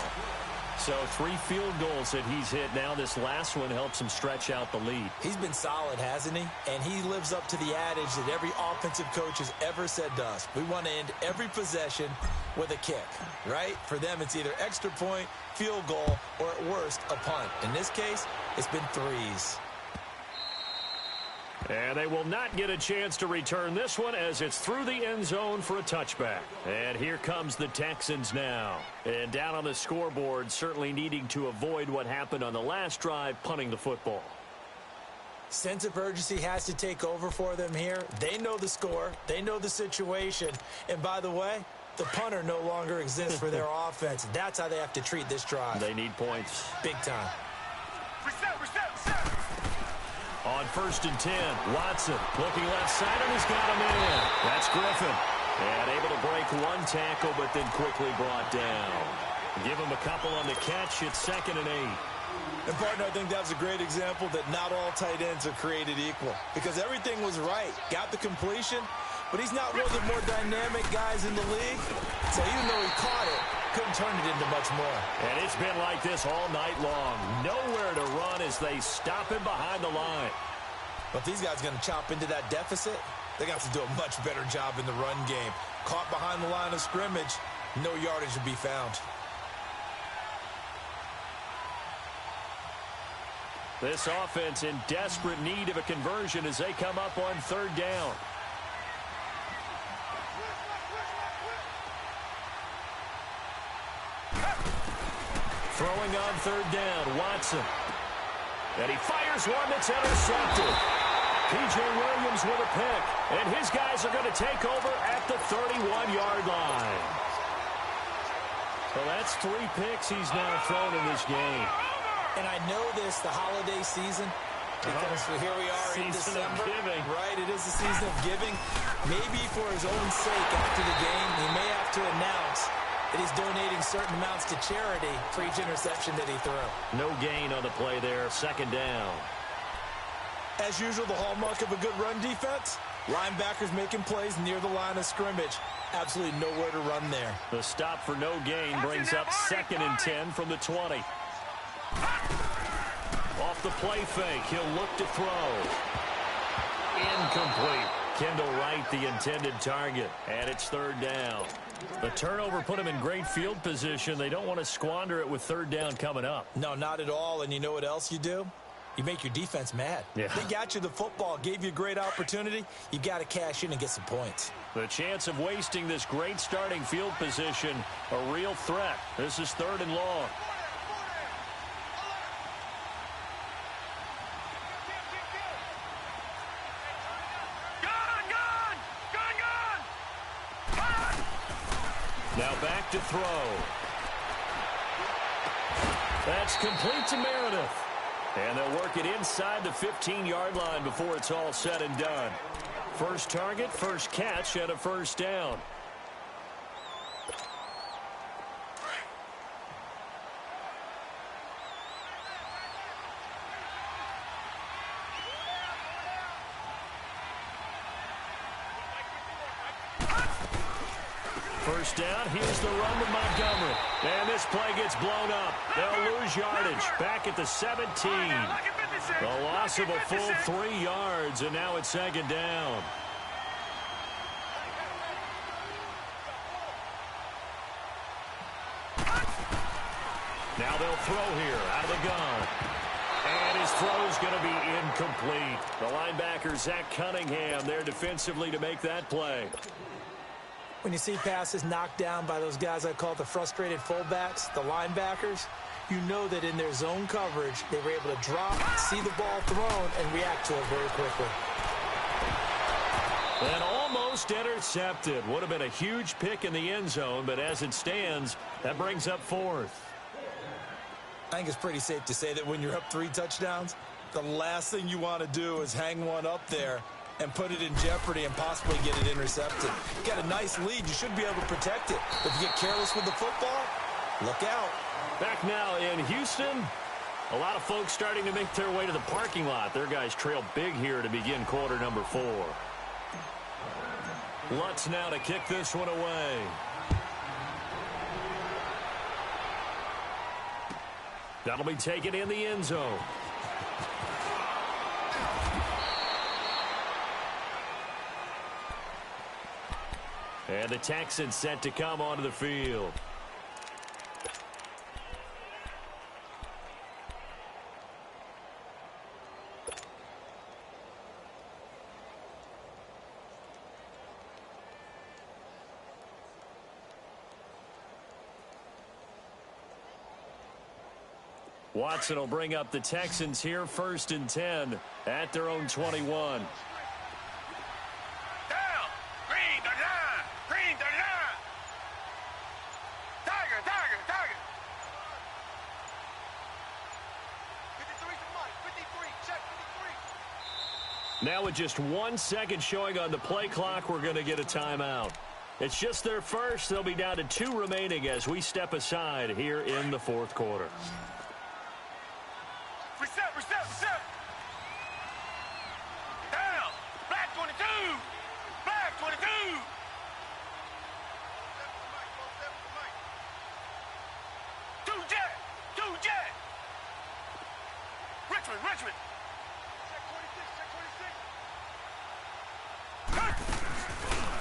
So 3 field goals that he's hit now. This last one helps him stretch out the lead. He's been solid, hasn't he? And he lives up to the adage that every offensive coach has ever said to us. We want to end every possession with a kick, right? For them, it's either extra point, field goal, or at worst, a punt. In this case, it's been 3s. And they will not get a chance to return this one as it's through the end zone for a touchback. And here comes the Texans now. And down on the scoreboard, certainly needing to avoid what happened on the last drive, punting the football. Sense of urgency has to take over for them here. They know the score. They know the situation. And by the way, the punter no longer exists for their offense. That's how they have to treat this drive. They need points. Big time. Reset. On 1st and 10, Watson looking left side, and he's got him in. That's Griffin. And able to break 1 tackle, but then quickly brought down. Give him a couple on the catch. It's 2nd and 8. And, partner, I think that's a great example that not all tight ends are created equal. Because everything was right. Got the completion, but he's not one of the more dynamic guys in the league. So even though he caught it, couldn't turn it into much more. And it's been like this all night long. Nowhere to run as they stop him behind the line. But these guys are going to chop into that deficit. They got to do a much better job in the run game. Caught behind the line of scrimmage, no yardage to be found. This offense in desperate need of a conversion as they come up on 3rd down. Throwing on 3rd down, Watson. And he fires one that's intercepted. P.J. Williams with a pick. And his guys are going to take over at the 31-yard line. Well, that's 3 picks he's now thrown in this game. And I know this, the holiday season, because here we are in December. Right, it is the season of giving. Maybe for his own sake after the game, he may have to announce that he's donating certain amounts to charity for each interception that he threw. No gain on the play there, 2nd down. As usual, the hallmark of a good run defense, linebackers making plays near the line of scrimmage. Absolutely nowhere to run there. The stop for no gain brings up 2nd and 10 from the 20. Off the play fake, he'll look to throw. Incomplete. Kendall Wright, the intended target, and it's 3rd down. The turnover put him in great field position. They don't want to squander it with 3rd down coming up. No, not at all. And you know what else you do? You make your defense mad. Yeah. They got you the football, gave you a great opportunity. You got to cash in and get some points. The chance of wasting this great starting field position, a real threat. This is 3rd and long. Now back to throw. That's complete to Meredith. And they'll work it inside the 15-yard line before it's all said and done. First target, first catch, and a 1st down. First down, here's the run to Montgomery. And this play gets blown up. They'll lose yardage. Back at the 17. The loss of a full 3 yards, and now it's 2nd down. Now they'll throw here out of the gun. And his throw's going to be incomplete. The linebacker, Zach Cunningham, there defensively to make that play. When you see passes knocked down by those guys I call the frustrated fullbacks, the linebackers, you know that in their zone coverage, they were able to drop, see the ball thrown, and react to it very quickly. And almost intercepted. Would have been a huge pick in the end zone, but as it stands, that brings up 4th. I think it's pretty safe to say that when you're up 3 touchdowns, the last thing you want to do is hang one up there and put it in jeopardy and possibly get it intercepted. You got a nice lead. You should be able to protect it. But if you get careless with the football, look out. Back now in Houston. A lot of folks starting to make their way to the parking lot. Their guys trail big here to begin quarter number 4. Lutz now to kick this one away. That'll be taken in the end zone. And the Texans set to come onto the field. Watson will bring up the Texans here, 1st and 10 at their own 21. Down. Green 39. Green 39. Tiger. 53 to Mike. 53. Check 53. Now with just 1 second showing on the play clock, we're going to get a timeout. It's just their first. They'll be down to 2 remaining as we step aside here in the 4th quarter. Reset. Down. Black 22. Black 22. Two jet. Richmond. Check 26.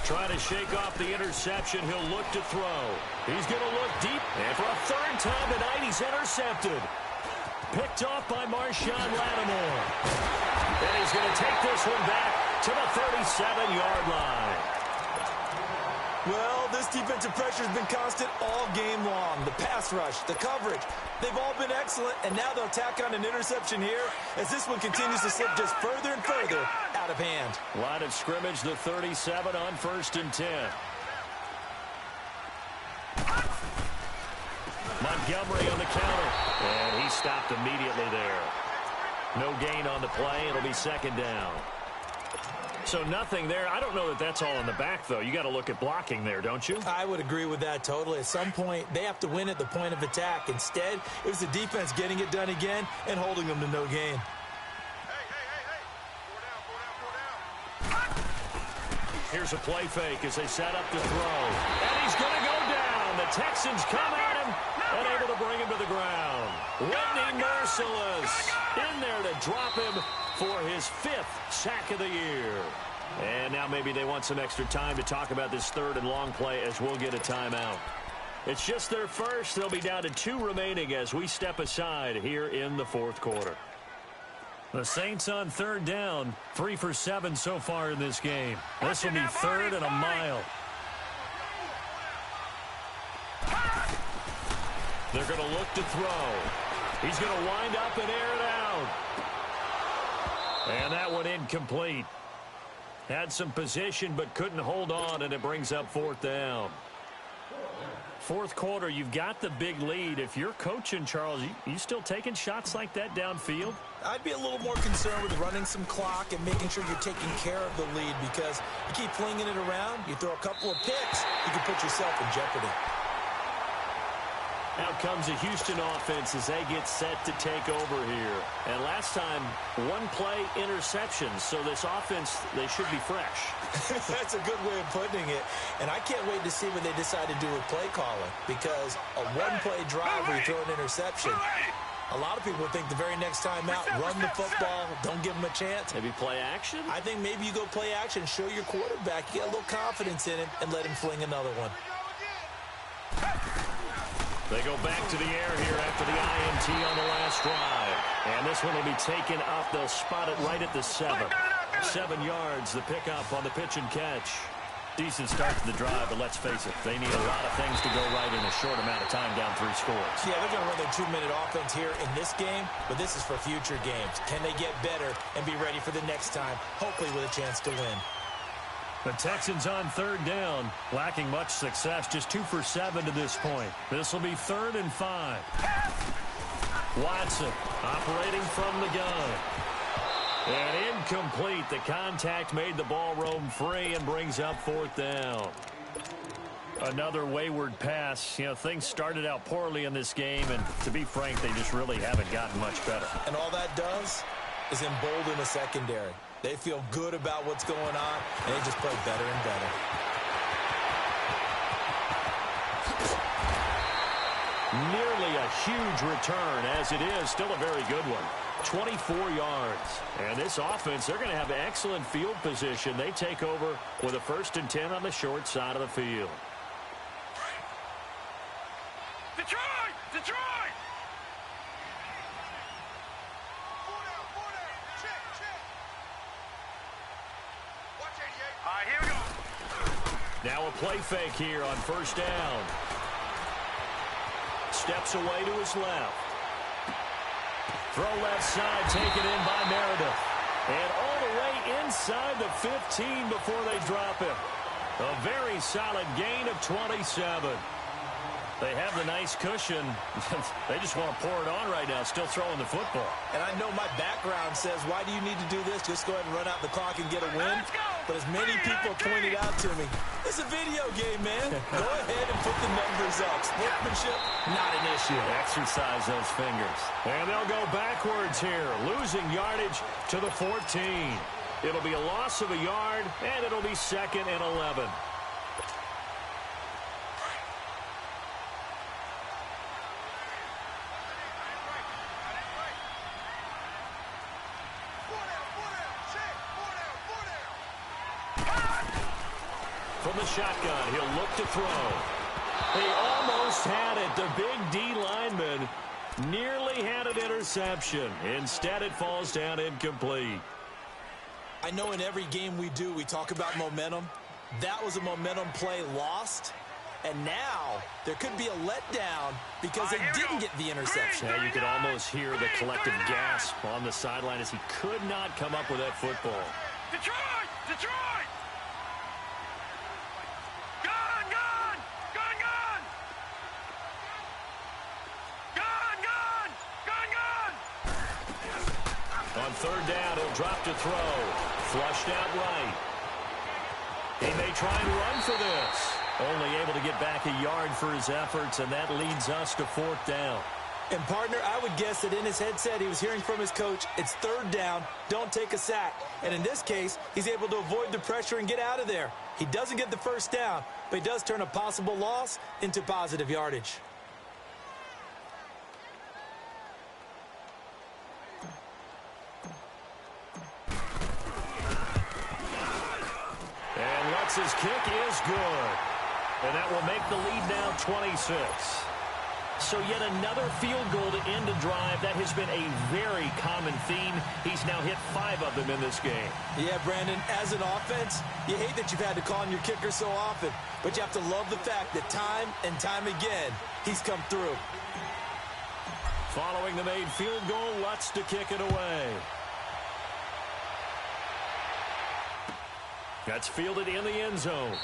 Trying to shake off the interception. He'll look to throw. He's going to look deep. And for a 3rd time tonight, he's intercepted. Picked off by Marshawn Lattimore. And he's going to take this one back to the 37-yard line. Well, this defensive pressure has been constant all game long. The pass rush, the coverage, they've all been excellent, and now they'll tack on an interception here as this one continues to slip just further and further out of hand. Line of scrimmage, the 37 on 1st and 10. Montgomery on the counter, and he stopped immediately there. No gain on the play. It'll be 2nd down. So nothing there. I don't know that that's all in the back, though. You got to look at blocking there, don't you? I would agree with that totally. At some point, they have to win at the point of attack. Instead, it was the defense getting it done again and holding them to no gain. Hey. 4 down. Here's a play fake as they set up to throw. And he's going to go down. The Texans come at him and able to bring him to the ground. Whitney Merciless in there to drop him for his 5th sack of the year. And now maybe they want some extra time to talk about this 3rd and long play as we'll get a timeout. It's just their first. They'll be down to 2 remaining as we step aside here in the 4th quarter. The Saints on 3rd down, 3 for 7 so far in this game. This will be 3rd and a mile. They're going to look to throw. He's going to wind up and air it out. And that one incomplete. Had some position but couldn't hold on, and it brings up 4th down. 4th quarter, you've got the big lead. If you're coaching, Charles, you still taking shots like that downfield? I'd be a little more concerned with running some clock and making sure you're taking care of the lead, because you keep flinging it around, you throw a couple of picks, you can put yourself in jeopardy. Out comes the Houston offense as they get set to take over here. And last time, 1 play interceptions. So this offense, they should be fresh. That's a good way of putting it. And I can't wait to see what they decide to do with play calling, because a 1-play drive where you throw an interception, a lot of people would think the very next time out, run the football, don't give them a chance. Maybe play action? I think maybe you go play action, show your quarterback, you get a little confidence in him, and let him fling another one. They go back to the air here after the INT on the last drive. And this one will be taken up. They'll spot it right at the 7. 7 yards, the pickup on the pitch and catch. Decent start to the drive, but let's face it, they need a lot of things to go right in a short amount of time, down 3 scores. Yeah, they're going to run their 2-minute offense here in this game, but this is for future games. Can they get better and be ready for the next time, hopefully with a chance to win? The Texans on 3rd down, lacking much success, just 2 for 7 to this point. This will be 3rd and 5. Watson operating from the gun. And incomplete. The contact made the ball roam free and brings up 4th down. Another wayward pass. You know, things started out poorly in this game, and to be frank, they just really haven't gotten much better. And all that does is embolden the secondary. They feel good about what's going on, and they just play better and better. Nearly a huge return, as it is still a very good one. 24 yards. And this offense, they're going to have excellent field position. They take over with a 1st and 10 on the short side of the field. Detroit! Detroit! Watch 88. All right, here we go. Now a play fake here on 1st down. Steps away to his left. Throw left side, taken in by Meredith. And all the way inside the 15 before they drop it. A very solid gain of 27. They have the nice cushion. They just want to pour it on right now, still throwing the football. And I know my background says, why do you need to do this? Just go ahead and run out the clock and get a win. But as many people pointed out to me, it's a video game, man. Go ahead and put the numbers up. Sportsmanship, not an issue. Exercise those fingers. And they'll go backwards here, losing yardage to the 14. It'll be a loss of a yard, and it'll be 2nd and 11. From the shotgun, he'll look to throw. He almost had it. The big D lineman nearly had an interception. Instead, it falls down incomplete. I know in every game we do, we talk about momentum. That was a momentum play lost. And now there could be a letdown because they didn't get the interception. Yeah, you could almost hear the collective gasp on the sideline as he could not come up with that football. Detroit! Detroit! Gun! Gun! Gun! Gun! Gun! Gun! Gun! Gun! On 3rd down, he'll drop to throw. Flushed out right. He may try and run for this. Only able to get back a yard for his efforts, and that leads us to 4th down. And, partner, I would guess that in his headset he was hearing from his coach, it's 3rd down, don't take a sack. And in this case, he's able to avoid the pressure and get out of there. He doesn't get the 1st down, but he does turn a possible loss into positive yardage. And Lutz's kick is good. And that will make the lead now 26. So yet another field goal to end a drive. That has been a very common theme. He's now hit 5 of them in this game. Yeah, Brandon, as an offense, you hate that you've had to call on your kicker so often, but you have to love the fact that time and time again, he's come through. Following the made field goal, Lutz to kick it away. That's fielded in the end zone.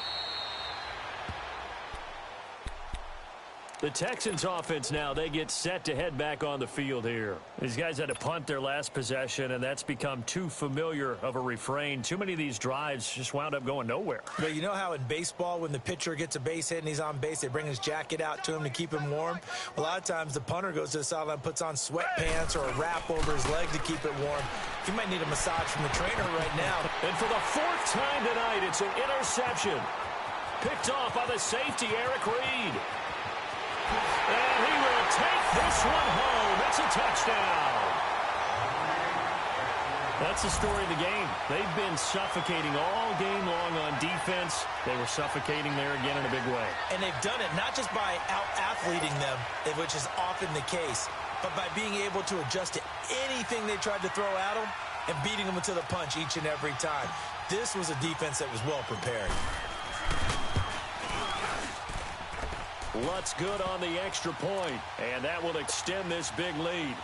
The Texans offense now, they get set to head back on the field here. These guys had to punt their last possession, and that's become too familiar of a refrain. Too many of these drives just wound up going nowhere. But you know how in baseball, when the pitcher gets a base hit and he's on base, they bring his jacket out to him to keep him warm? A lot of times the punter goes to the sideline, puts on sweatpants or a wrap over his leg to keep it warm. He might need a massage from the trainer right now. And for the 4th time tonight, it's an interception. Picked off by the safety, Eric Reed. And he will take this one home. It's a touchdown. That's the story of the game. They've been suffocating all game long on defense. They were suffocating there again in a big way. And they've done it not just by out-athleting them, which is often the case, but by being able to adjust to anything they tried to throw at them and beating them to the punch each and every time. This was a defense that was well prepared. Lutz good on the extra point, and that will extend this big lead.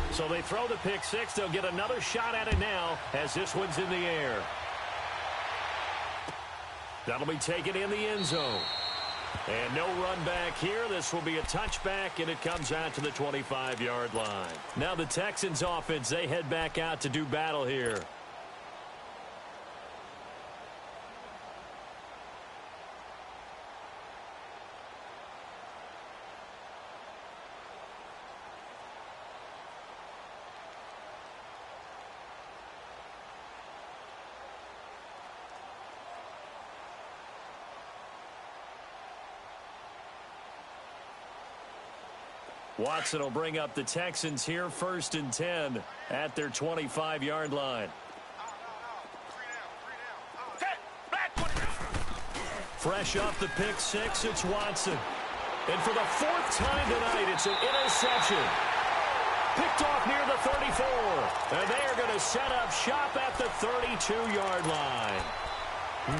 So they throw the pick six. They'll get another shot at it now as this one's in the air. That'll be taken in the end zone. And no run back here. This will be a touchback, and it comes out to the 25-yard line. Now the Texans offense, they head back out to do battle here. Watson will bring up the Texans here, 1st and 10 at their 25-yard line. Fresh off the pick six, it's Watson. And for the 4th time tonight, it's an interception. Picked off near the 34. And they are going to set up shop at the 32-yard line.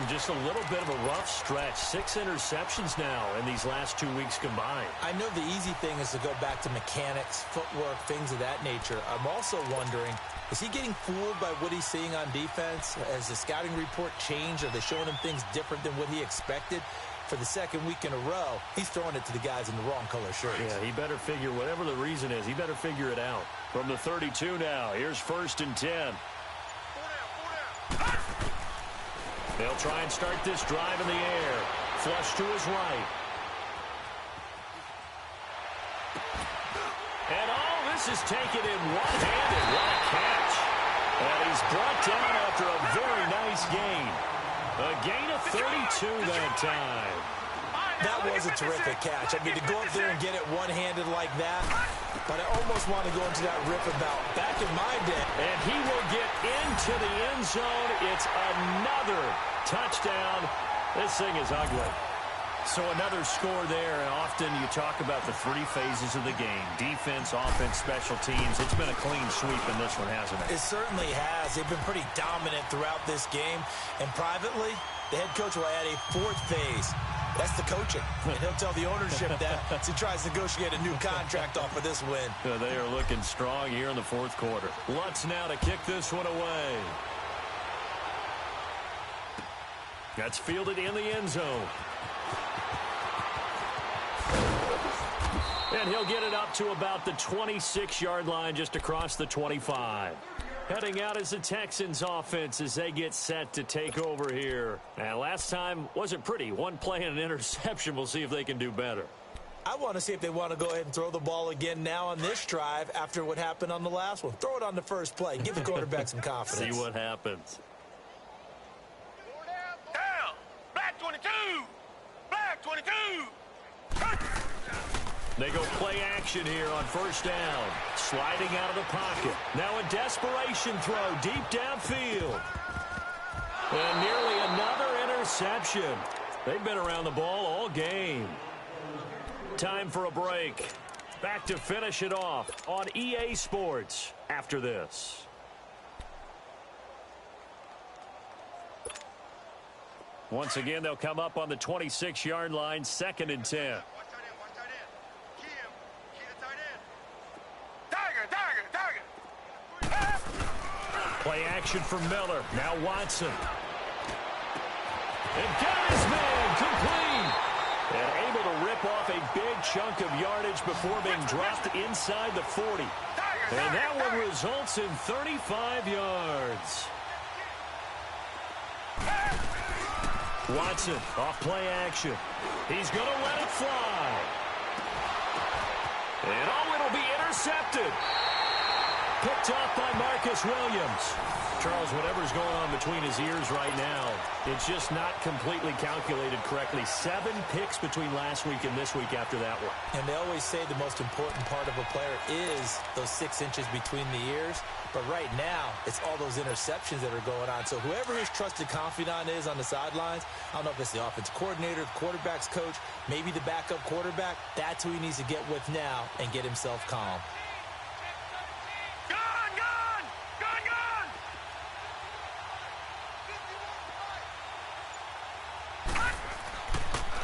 Just a little bit of a rough stretch. 6 interceptions now in these last 2 weeks combined. I know the easy thing is to go back to mechanics, footwork, things of that nature. I'm also wondering, is he getting fooled by what he's seeing on defense? Has the scouting report changed? Are they showing him things different than what he expected? For the 2nd week in a row, he's throwing it to the guys in the wrong color shirts. Yeah, he better figure, whatever the reason is, he better figure it out. From the 32 now, here's 1st and 10. They'll try and start this drive in the air. Flush to his right. And this is taken in one-handed. What a catch. And he's brought down after a very nice gain. A gain of 32 that time. That was a terrific catch. I mean, to go up there and get it one-handed like that, but I almost want to go into that riff about back in my day. And he will get into the end zone. It's another touchdown. This thing is ugly. So another score there, and often you talk about the 3 phases of the game. Defense, offense, special teams. It's been a clean sweep in this one, hasn't it? It certainly has. They've been pretty dominant throughout this game. And privately, the head coach will add a 4th phase. That's the coaching. And he'll tell the ownership that as he tries to negotiate a new contract off of this win. Yeah, they are looking strong here in the 4th quarter. Lutz now to kick this one away. That's fielded in the end zone. And he'll get it up to about the 26-yard line, just across the 25. Heading out is the Texans offense as they get set to take over here. And last time wasn't pretty. 1 play and an interception. We'll see if they can do better. I want to see if they want to go ahead and throw the ball again now on this drive after what happened on the last one. Throw it on the first play. Give the quarterback some confidence. See what happens. Down. Black 22. Black 22. They go play action here on 1st down. Sliding out of the pocket. Now a desperation throw deep downfield. And nearly another interception. They've been around the ball all game. Time for a break. Back to finish it off on EA Sports after this. Once again, they'll come up on the 26-yard line, 2nd and 10. Play action for Miller. Now Watson. And got his man complete. And able to rip off a big chunk of yardage before being dropped inside the 40. And that one results in 35 yards. Watson off play action. He's going to let it fly. And it'll be intercepted. Picked off by Marcus Williams. Charles, whatever's going on between his ears right now, it's just not completely calculated correctly. 7 picks between last week and this week after that one. And they always say the most important part of a player is those 6 inches between the ears. But right now, it's all those interceptions that are going on. So whoever his trusted confidant is on the sidelines, I don't know if it's the offensive coordinator, the quarterback's coach, maybe the backup quarterback, that's who he needs to get with now and get himself calm.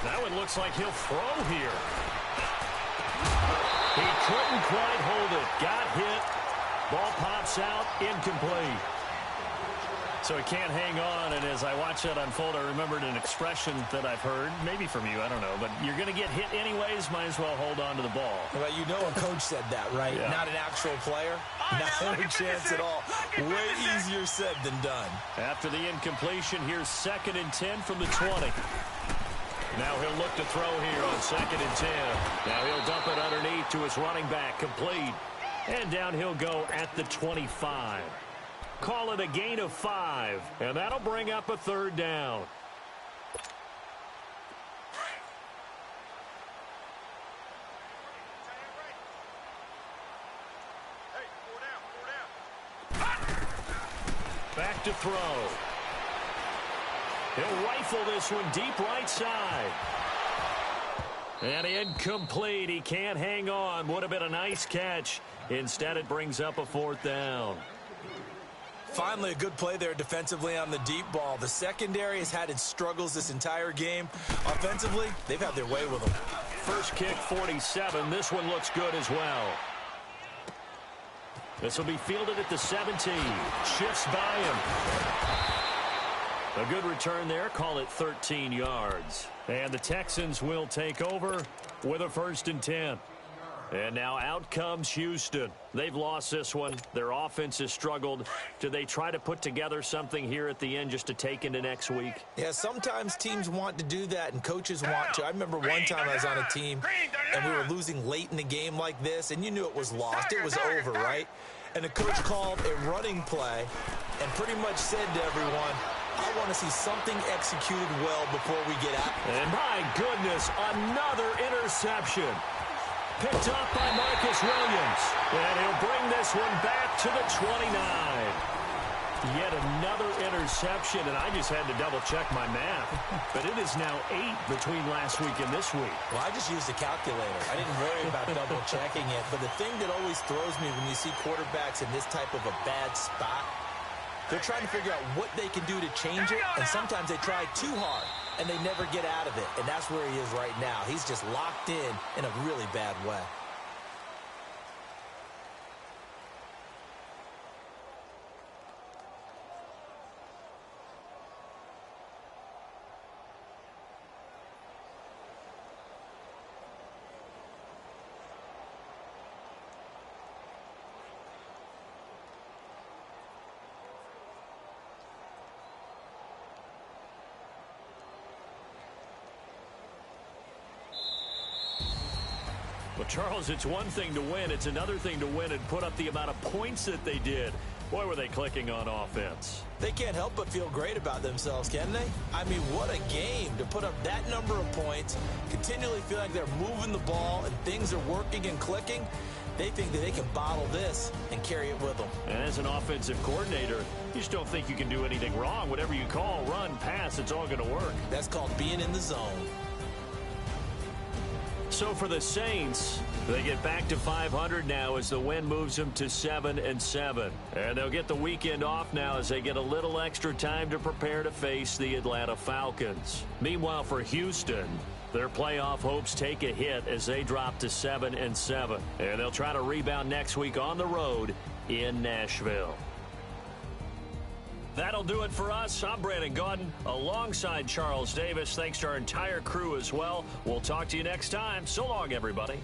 That one looks like he'll throw here. He couldn't quite hold it. Got hit. Ball pops out. Incomplete. So he can't hang on, and as I watch that unfold, I remembered an expression that I've heard, maybe from you, I don't know, but you're going to get hit anyways, might as well hold on to the ball. Well, you know a coach said that, right? Yeah. Not an actual player. Not a chance at all. Way easier said than done. After the incompletion, here's 2nd and 10 from the 20. Now he'll look to throw here on 2nd and 10. Now he'll dump it underneath to his running back, complete. And down he'll go at the 25. Call it a gain of 5, and that'll bring up a 3rd down. Back to throw. He'll rifle this one deep right side. And incomplete. He can't hang on. Would have been a nice catch. Instead, it brings up a 4th down. Finally, a good play there defensively on the deep ball. The secondary has had its struggles this entire game. Offensively, they've had their way with them. First kick, 47. This one looks good as well. This will be fielded at the 17. Shifts by him. A good return there. Call it 13 yards. And the Texans will take over with a 1st and 10. And now out comes Houston. They've lost this one. Their offense has struggled. Do they try to put together something here at the end just to take into next week? Yeah, sometimes teams want to do that and coaches want to. I remember one time I was on a team and we were losing late in the game like this, and you knew it was lost. It was over, right? And the coach called a running play and pretty much said to everyone, I want to see something executed well before we get out. And my goodness, another interception. Picked up by Marcus Williams. And he'll bring this one back to the 29. Yet another interception, and I just had to double-check my math. But it is now 8 between last week and this week. Well, I just used a calculator. I didn't worry about double-checking it. But the thing that always throws me when you see quarterbacks in this type of a bad spot, they're trying to figure out what they can do to change it, and sometimes they try too hard, and they never get out of it. And that's where he is right now. He's just locked in a really bad way. Well, Charles, it's one thing to win. It's another thing to win and put up the amount of points that they did. Boy, were they clicking on offense. They can't help but feel great about themselves, can they? I mean, what a game to put up that number of points, continually feel like they're moving the ball and things are working and clicking. They think that they can bottle this and carry it with them. And as an offensive coordinator, you just don't think you can do anything wrong. Whatever you call, run, pass, it's all going to work. That's called being in the zone. So for the Saints, they get back to 500 now as the win moves them to 7-7. And they'll get the weekend off now as they get a little extra time to prepare to face the Atlanta Falcons. Meanwhile, for Houston, their playoff hopes take a hit as they drop to 7-7. And they'll try to rebound next week on the road in Nashville. That'll do it for us. I'm Brandon Gaudin alongside Charles Davis. Thanks to our entire crew as well. We'll talk to you next time. So long, everybody.